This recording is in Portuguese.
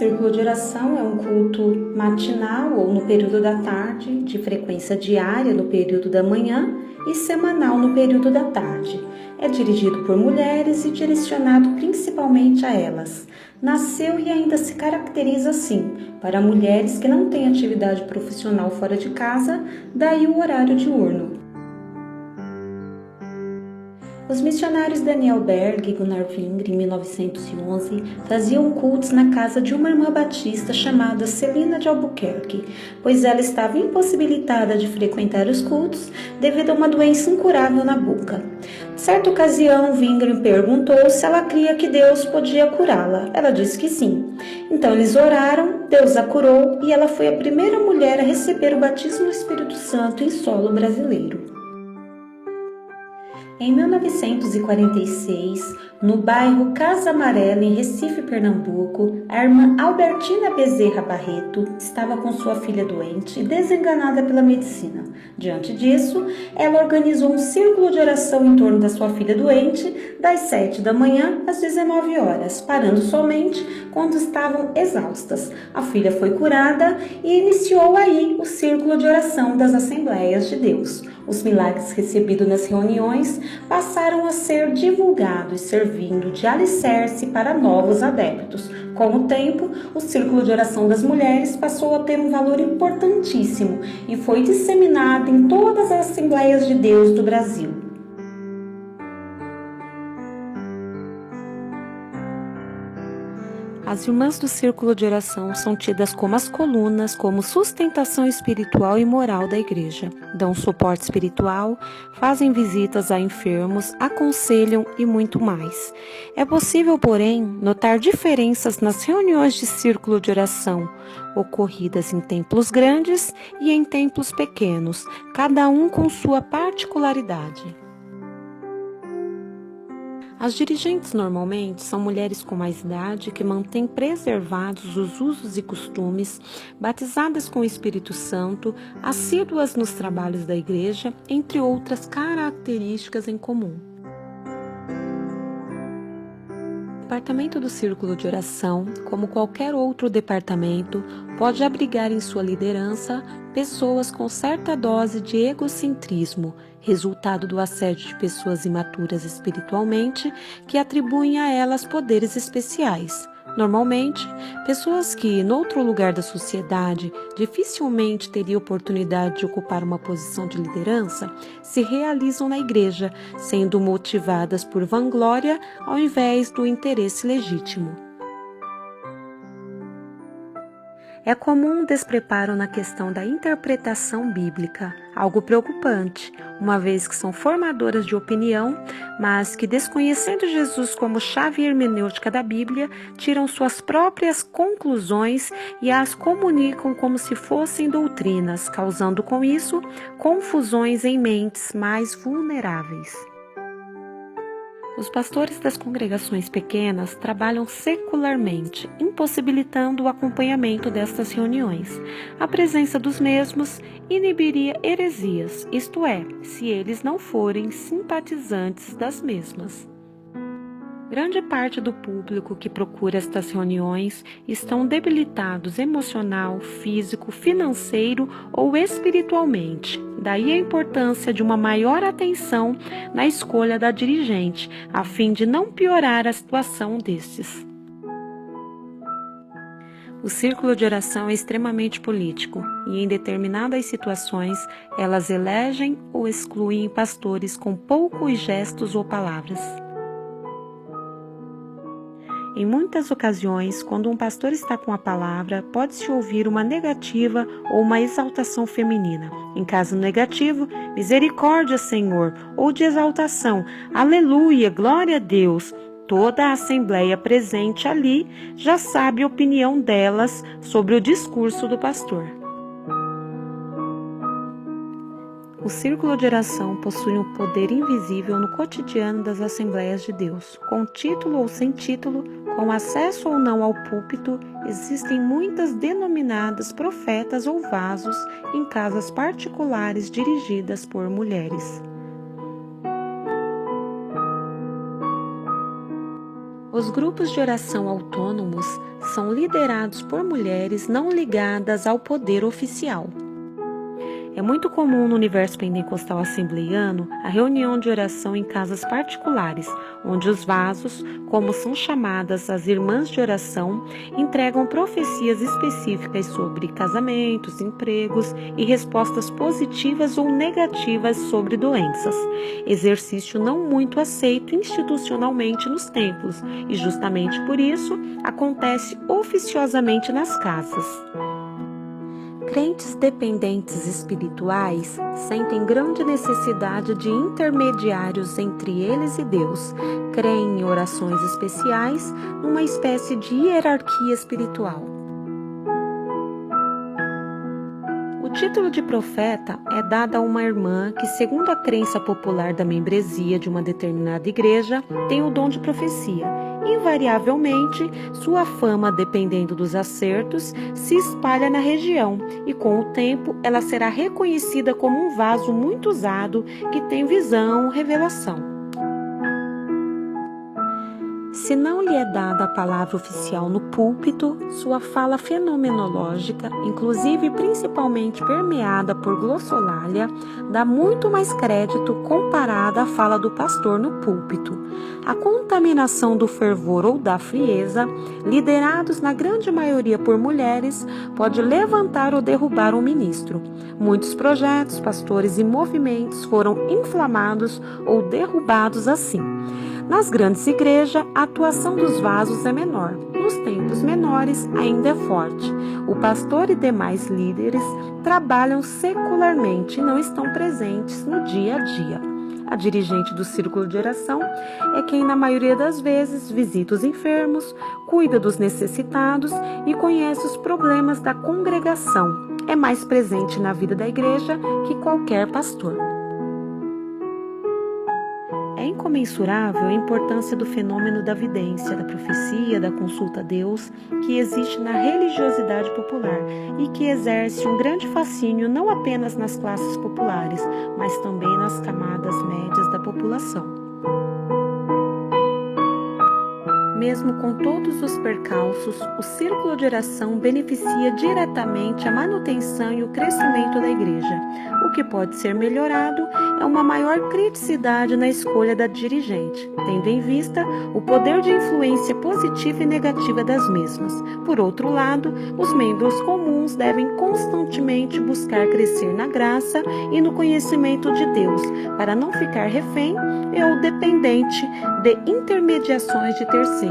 círculo de oração é um culto matinal ou no período da tarde, de frequência diária no período da manhã e semanal no período da tarde. É dirigido por mulheres e direcionado principalmente a elas. Nasceu e ainda se caracteriza assim, para mulheres que não têm atividade profissional fora de casa, daí o horário diurno. Os missionários Daniel Berg e Gunnar Wingre, em 1911, faziam cultos na casa de uma irmã batista chamada Celina de Albuquerque, pois ela estava impossibilitada de frequentar os cultos devido a uma doença incurável na boca. Certa ocasião, Wingre perguntou se ela cria que Deus podia curá-la. Ela disse que sim. Então eles oraram, Deus a curou e ela foi a primeira mulher a receber o batismo do Espírito Santo em solo brasileiro. Em 1946, no bairro Casa Amarela, em Recife, Pernambuco, a irmã Albertina Bezerra Barreto estava com sua filha doente e desenganada pela medicina. Diante disso, ela organizou um círculo de oração em torno da sua filha doente, das 7 da manhã às 19 horas, parando somente quando estavam exaustas. A filha foi curada e iniciou aí o círculo de oração das Assembleias de Deus. Os milagres recebidos nas reuniões passaram a ser divulgados, servindo de alicerce para novos adeptos. Com o tempo, o círculo de oração das mulheres passou a ter um valor importantíssimo e foi disseminado em todas as Assembleias de Deus do Brasil. As irmãs do círculo de oração são tidas como as colunas, como sustentação espiritual e moral da igreja. Dão suporte espiritual, fazem visitas a enfermos, aconselham e muito mais. É possível, porém, notar diferenças nas reuniões de círculo de oração, ocorridas em templos grandes e em templos pequenos, cada um com sua particularidade. As dirigentes normalmente são mulheres com mais idade que mantêm preservados os usos e costumes, batizadas com o Espírito Santo, assíduas nos trabalhos da igreja, entre outras características em comum. O departamento do Círculo de Oração, como qualquer outro departamento, pode abrigar em sua liderança pessoas com certa dose de egocentrismo, resultado do assédio de pessoas imaturas espiritualmente que atribuem a elas poderes especiais. Normalmente, pessoas que, em outro lugar da sociedade, dificilmente teriam oportunidade de ocupar uma posição de liderança, se realizam na igreja, sendo motivadas por vanglória ao invés do interesse legítimo. É comum um despreparo na questão da interpretação bíblica, algo preocupante, uma vez que são formadoras de opinião, mas que, desconhecendo Jesus como chave hermenêutica da Bíblia, tiram suas próprias conclusões e as comunicam como se fossem doutrinas, causando com isso confusões em mentes mais vulneráveis. Os pastores das congregações pequenas trabalham secularmente, impossibilitando o acompanhamento destas reuniões. A presença dos mesmos inibiria heresias, isto é, se eles não forem simpatizantes das mesmas. Grande parte do público que procura estas reuniões estão debilitados emocional, físico, financeiro ou espiritualmente. Daí a importância de uma maior atenção na escolha da dirigente, a fim de não piorar a situação destes. O círculo de oração é extremamente político e, em determinadas situações, elas elegem ou excluem pastores com poucos gestos ou palavras. Em muitas ocasiões, quando um pastor está com a palavra, pode-se ouvir uma negativa ou uma exaltação feminina. Em caso negativo, misericórdia, Senhor, ou de exaltação, aleluia, glória a Deus. Toda a assembleia presente ali já sabe a opinião delas sobre o discurso do pastor. O círculo de oração possui um poder invisível no cotidiano das Assembleias de Deus. Com título ou sem título, com acesso ou não ao púlpito, existem muitas denominadas profetas ou vasos em casas particulares dirigidas por mulheres. Os grupos de oração autônomos são liderados por mulheres não ligadas ao poder oficial. É muito comum no universo pentecostal assembleiano a reunião de oração em casas particulares, onde os vasos, como são chamadas as irmãs de oração, entregam profecias específicas sobre casamentos, empregos e respostas positivas ou negativas sobre doenças. Exercício não muito aceito institucionalmente nos templos e justamente por isso acontece oficiosamente nas casas. Crentes dependentes espirituais sentem grande necessidade de intermediários entre eles e Deus, creem em orações especiais, numa espécie de hierarquia espiritual. O título de profeta é dado a uma irmã que, segundo a crença popular da membresia de uma determinada igreja, tem o dom de profecia. Invariavelmente, sua fama, dependendo dos acertos, se espalha na região e, com o tempo, ela será reconhecida como um vaso muito usado que tem visão, revelação. Se não lhe é dada a palavra oficial no púlpito, sua fala fenomenológica, inclusive principalmente permeada por glossolalia, dá muito mais crédito comparada à fala do pastor no púlpito. A contaminação do fervor ou da frieza, liderados na grande maioria por mulheres, pode levantar ou derrubar um ministro. Muitos projetos, pastores e movimentos foram inflamados ou derrubados assim. Nas grandes igrejas, a atuação dos vasos é menor. Nos templos menores, ainda é forte. O pastor e demais líderes trabalham secularmente e não estão presentes no dia a dia. A dirigente do círculo de oração é quem, na maioria das vezes, visita os enfermos, cuida dos necessitados e conhece os problemas da congregação. É mais presente na vida da igreja que qualquer pastor. É incomensurável a importância do fenômeno da vidência, da profecia, da consulta a Deus, que existe na religiosidade popular e que exerce um grande fascínio não apenas nas classes populares, mas também nas camadas médias da população. Mesmo com todos os percalços, o círculo de oração beneficia diretamente a manutenção e o crescimento da igreja. O que pode ser melhorado é uma maior criticidade na escolha da dirigente, tendo em vista o poder de influência positiva e negativa das mesmas. Por outro lado, os membros comuns devem constantemente buscar crescer na graça e no conhecimento de Deus, para não ficar refém ou dependente de intermediações de terceiros.